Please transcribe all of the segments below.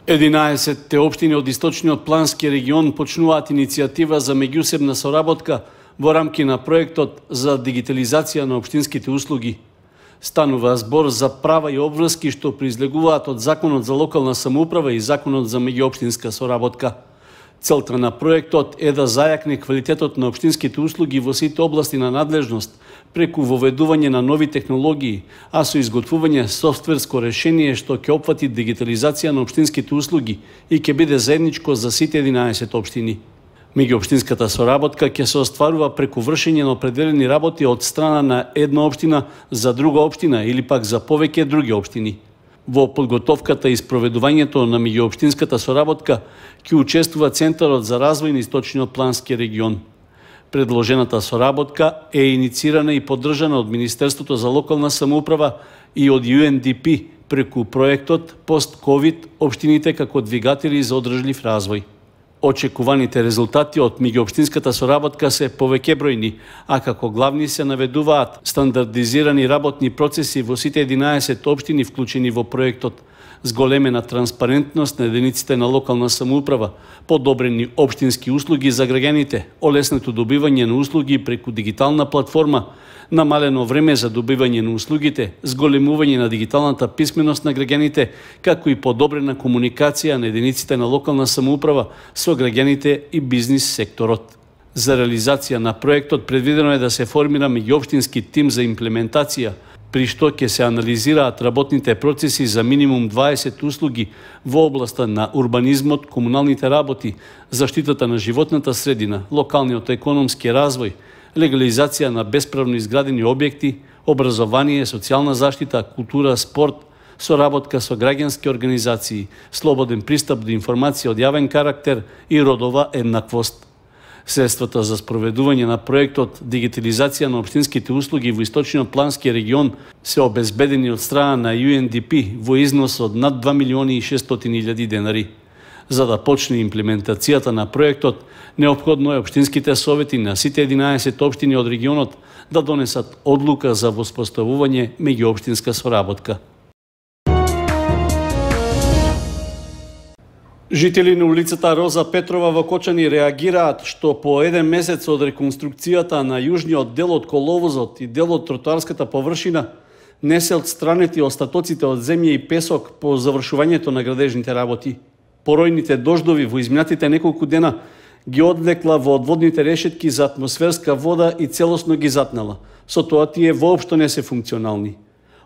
11 општини од источниот плански регион почнуваат иницијатива за меѓусебна соработка во рамки на проектот за дигитализација на општинските услуги. Станува збор за права и обврски што произлегуваат од Законот за локална самоуправа и Законот за меѓуопштинска соработка. Целта на проектот е да зајакне квалитетот на општинските услуги во сите области на надлежност преку воведување на нови технологии, а со изготвување софтверско решение што ќе опфати дигитализација на општинските услуги и ќе биде заедничко за сите 11 општини. Меѓуопштинската соработка ќе се остварува преку вршење на определени работи од страна на една општина за друга општина или пак за повеќе други општини. Во подготовката и спроведувањето на меѓуопштинската соработка ќе учествува Центарот за развој на источниот плански регион. Предложената соработка е инициирана и поддржана од Министерството за локална самоуправа и од UNDP преку проектот Пост-ковид општините како двигатели за одржлив развој. Очекуваните резултати од меѓуопштинската соработка се повеќебројни, а како главни се наведуваат стандардизирани работни процеси во сите 11 општини вклучени во проектот, зголемена транспарентност на единиците на локална самоуправа, подобрени општински услуги за граѓаните, олеснето добивање на услуги преку дигитална платформа, намалено време за добивање на услугите, зголемување на дигиталната писменост на граѓаните, како и подобрена комуникација на единиците на локална самоуправа со граѓаните и бизнис секторот. За реализација на проектот предвидено е да се формира меѓуопштински тим за имплементација, при што ќе се анализираат работните процеси за минимум 20 услуги во областа на урбанизмот, комуналните работи, заштитата на животната средина, локалниот економски развој, легализација на бесправно изградени објекти, образование, социјална заштита, култура, спорт, соработка со граѓански организации, слободен пристап до информација од јавен карактер и родова еднаквост. Средствата за спроведување на проектот дигитализација на општинските услуги во источниот плански регион се обезбедени од страна на UNDP во износ од над 2.600.000 денари. За да почне имплементацијата на проектот, неопходно е општинските совети на сите 11 општини од регионот да донесат одлука за воспоставување меѓуопштинска соработка. Жители на улицата Роза Петрова во Кочани реагираат што по еден месец од реконструкцијата на јужниот дел од коловозот и дел од тротоарската површина не се отстранети остатоците од земја и песок по завршувањето на градежните работи. Поројните дождови во изминатите неколку дена ги одлекла во одводните решетки за атмосферска вода и целосно ги затнала. Со тоа тие воопшто не се функционални.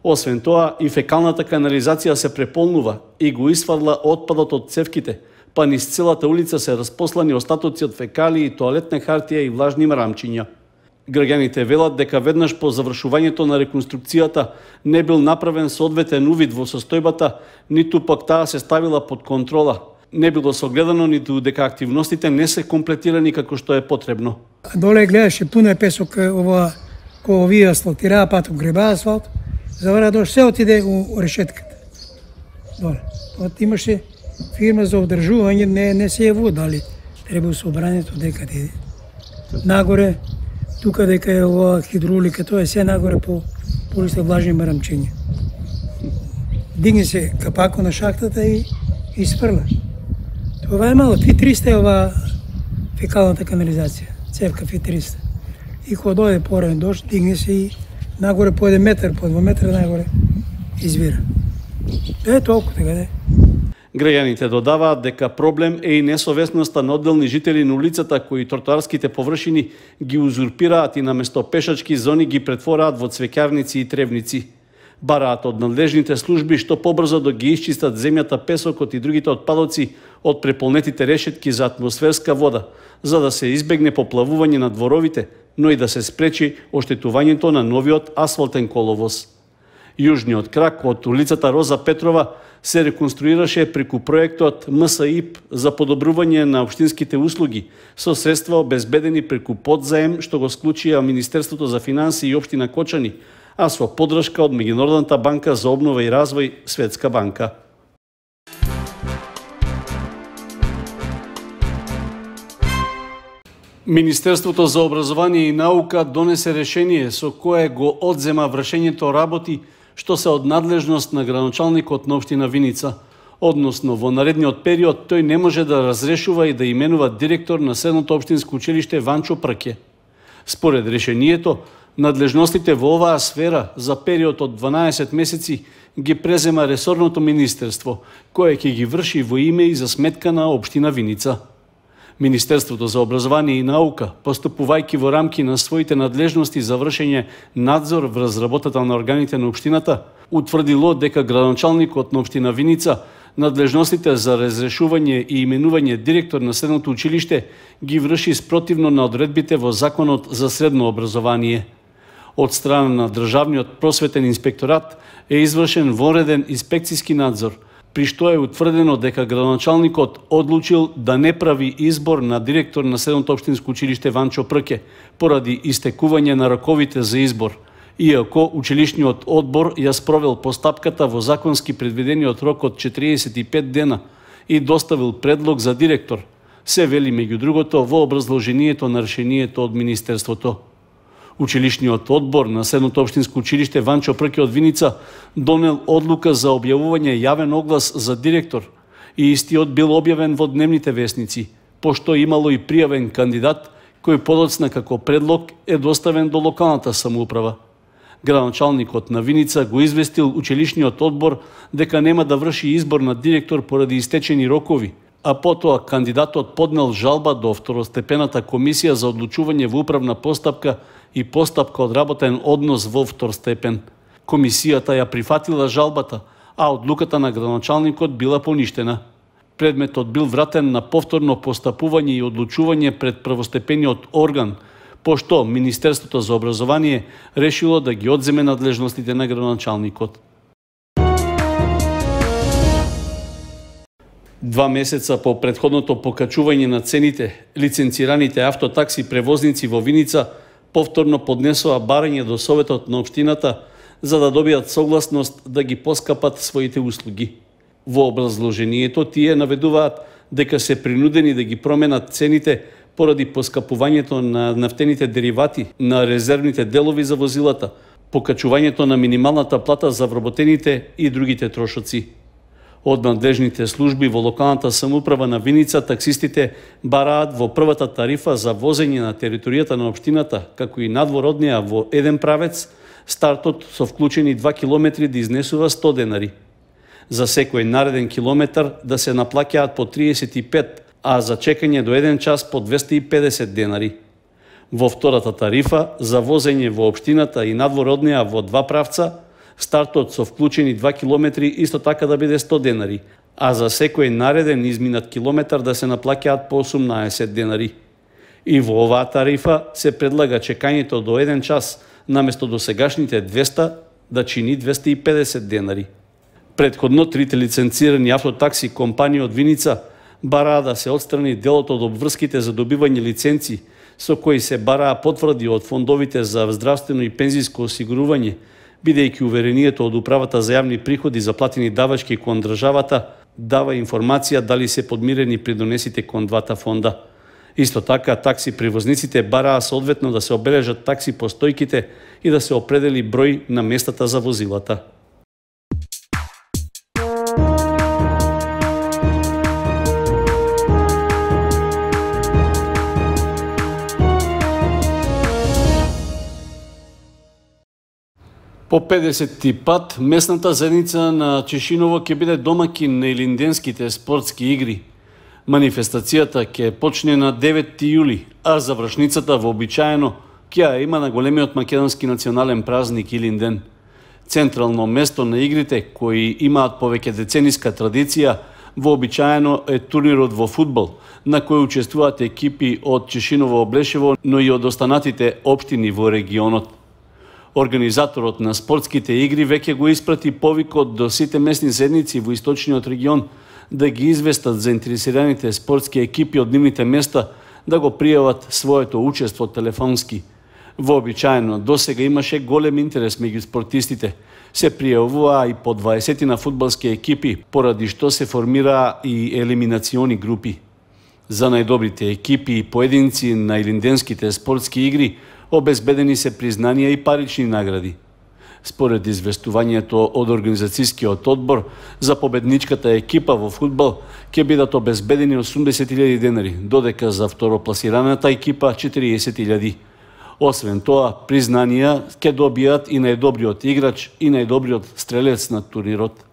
Освен тоа, и фекалната канализација се преполнува и го isfарла отпадот од цевките, па низ целата улица се распослани остатоци од фекалии, тоалетна хартија и влажни мрамчиња. Граѓаните велат дека веднаш по завршувањето на реконструкцијата не бил направен соодветен увид во состојбата, ниту пак таа се ставила под контрола. Не било согледано ниту дека активностите не се комплетирани како што е потребно. Доле гледаше пуно е песок, ова кој овие асфалтираа, паток греба асфалт. Завара дош се отиде у решетката. Доле. От имаше фирма за одржување, не се јавува дали треба собрањето дека иде. Нагоре, тука дека е ова хидроулика, тоа е се нагоре по улица влажни мрамчиња. Дигне се капако на шахтата и испрла. Това е мало, Фи-300 е ова фекалната канализација, цевка Фи-300. И кога дојде пореден дожд, дигне се и нагоре по 1 метар, по 2 метра нагоре извира. Е толку така да е. Граѓаните додаваат дека проблем е и несовесноста на одделни жители на улицата кои тротоарските површини ги узурпираат и наместо пешачки зони ги претвораат во цвеќарници и тревници. Бараат од надлежните служби што побрзо да ги исчистат земјата, песокот и другите отпадоци од преполнетите решетки за атмосферска вода, за да се избегне поплавување на дворовите, но и да се спречи оштетувањето на новиот асфалтен коловоз. Јужниот крак од улицата Роза Петрова се реконструираше преку проектот МСИП за подобрување на општинските услуги со средства обезбедени преку подзаем што го склучија Министерството за финансии и општина Кочани, а со поддршка од Меѓународната банка за обнова и развој Светска банка. Министерството за образование и наука донесе решение со кое го одзема вршењето работи што се од надлежност на градоначалникот на општина Виница. Односно, во наредниот период тој не може да разрешува и да именува директор на Средното општинско училиште Ванчо Прке. Според решението, надлежностите во оваа сфера за период од 12 месеци ги презема ресорното министерство, кое ќе ги врши во име и за сметка на општина Виница. Министерството за образование и наука, поступувајќи во рамки на своите надлежности за вршење надзор врз работата на органите на општината, утврдило дека градоначалникот на општина Виница надлежностите за разрешување и именување директор на средното училиште ги врши спротивно на одредбите во Законот за средно образование. Од страна на Државниот просветен инспекторат е извршен вонреден инспекцијски надзор, при што е утврдено дека градоначалникот одлучил да не прави избор на директор на Средното општинско училиште Ванчо Прке поради истекување на роковите за избор, иако училишниот одбор ја спровел постапката во законски предвидениот рок од 45 дена и доставил предлог за директор, се вели меѓу другото во образложението на решението од Министерството. Училишниот одбор на Средното општинско училиште Ванчо Прке од Виница донел одлука за објавување јавен оглас за директор и истиот бил објавен во дневните весници, пошто имало и пријавен кандидат кој подоцна како предлог е доставен до локалната самоуправа. Градоначалникот на Виница го известил училишниот одбор дека нема да врши избор на директор поради истечени рокови, а потоа кандидатот поднел жалба до второстепената комисија за одлучување во управна постапка и постапка од работен однос во втор степен. Комисијата ја прифатила жалбата, а одлуката на градоначалникот била поништена. Предметот бил вратен на повторно постапување и одлучување пред првостепениот орган, пошто Министерството за образование решило да ги одземе надлежностите на градоначалникот. 2 месеца по претходното покачување на цените, лиценцираните автотакси превозници во Виница повторно поднесоа барање до Советот на општината за да добијат согласност да ги поскапат своите услуги. Во образложението тие наведуваат дека се принудени да ги променат цените поради поскапувањето на нафтените деривати, на резервните делови за возилата, покачувањето на минималната плата за вработените и другите трошоци. Од надлежните служби во локалната самоуправа на Виница таксистите бараат во првата тарифа за возење на територијата на општината, како и надвороднија во еден правец, стартот со вклучени 2 километри да изнесува 100 денари. За секој нареден километар да се наплаќаат по 35, а за чекање до 1 час по 250 денари. Во втората тарифа за возење во општината и надвороднија во 2 правца, стартот со вклучени 2 километри исто така да биде 100 денари, а за секој нареден изминат километар да се наплаќаат по 18 денари. И во оваа тарифа се предлага чекањето до 1 час, наместо досегашните 200 да чини 250 денари. Предходно трите лиценцирани автотакси компании од Виница бараа да се отстрани делот од обврските за добивање лиценци, со кои се бараа потврди од фондовите за здравствено и пензиско осигурување, бидејќи уверението од Управата за јавни приходи за платени давачки кон државата дава информација дали се подмирени придонесите кон двата фонда. Исто така, такси превозниците бараа соодветно да се обележат такси по стојките и да се определи број на местата за возилата. По 50-ти пат, местната заедница на Чешиново ќе биде домакин на Илинденските спортски игри. Манифестацијата ќе почне на 9 јули, а завршницата вообичаено ќе ја има на големиот македонски национален празник Илинден. Централно место на игрите, кои имаат повеќе децениска традиција, вообичаено е турнирот во фудбал, на кој учествуваат екипи од Чешиново Облешево, но и од останатите општини во регионот. Организаторот на спортските игри веќе го испрати повикот до сите местни заедници во источниот регион да ги известат заинтересираните спортски екипи од нивните места да го пријават своето учество телефонски. Вообичаено, досега имаше голем интерес меѓу спортистите. Се пријавуваа и по 20 на фудбалски екипи, поради што се формираа и елиминациони групи. За најдобрите екипи и поединци на Илинденските спортски игри обезбедени се признанија и парични награди. Според известувањето од организацијскиот одбор, за победничката екипа во фудбал ќе бидат обезбедени 80.000 денари, додека за второпласираната екипа 40.000. Освен тоа, признанија ќе добијат и најдобриот играч и најдобриот стрелец на турнирот.